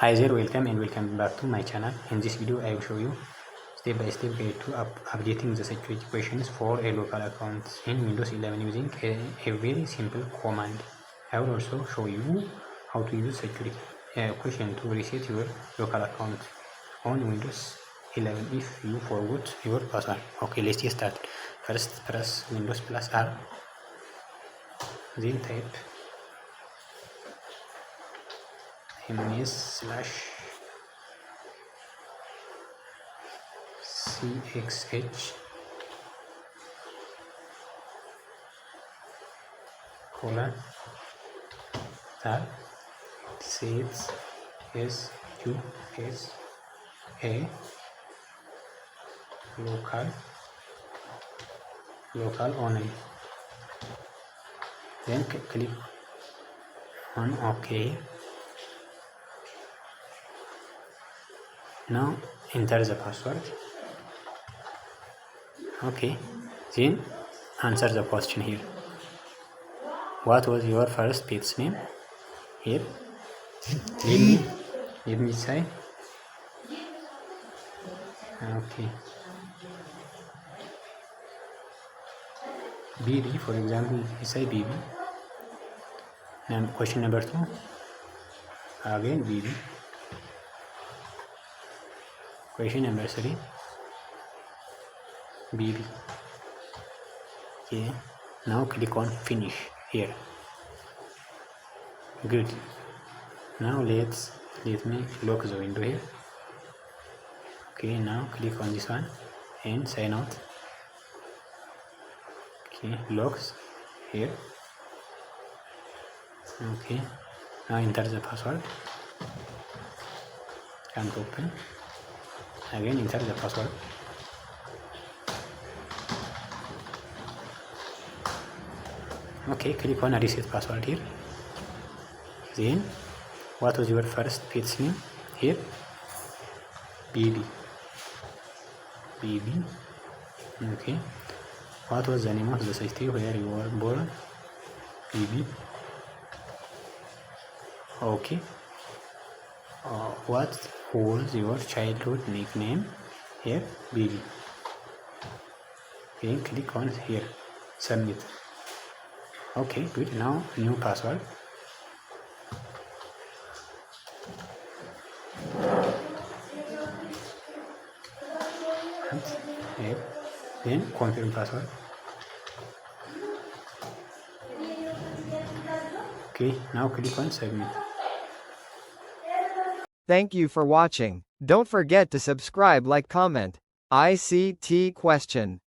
Hi there, welcome and welcome back to my channel. In this video I will show you step by step guide to updating the security questions for a local account in Windows 11 using a very simple command. I will also show you how to use security question to reset your local account on Windows 11 if you forgot your password. Okay, let's get started. First press Windows plus R, then type ms/cxh colon tab sets sqs a local only, then click on OK. Now enter the password. Okay, then answer the question here. What was your first pet's name? Here, let me say. Okay, BB, for example, you say BB. Now question number 2, again BB. Question number 3, BB. Okay, now click on finish here. Good. Now let me lock the window here. Okay, now click on this one and sign out. Okay, locks here. Okay, now enter the password. Can't open. Again enter the password. Okay, click on reset password here. Then what was your first pet's name? Here, BB. Okay, what was the name of the city where you were born? BB. Okay, what was your childhood nickname? Here, BB. Then click on here, submit. Okay, good. Now new password. And here, then confirm password. Okay, now click on submit. Thank you for watching. Don't forget to subscribe, like, comment. ICT question.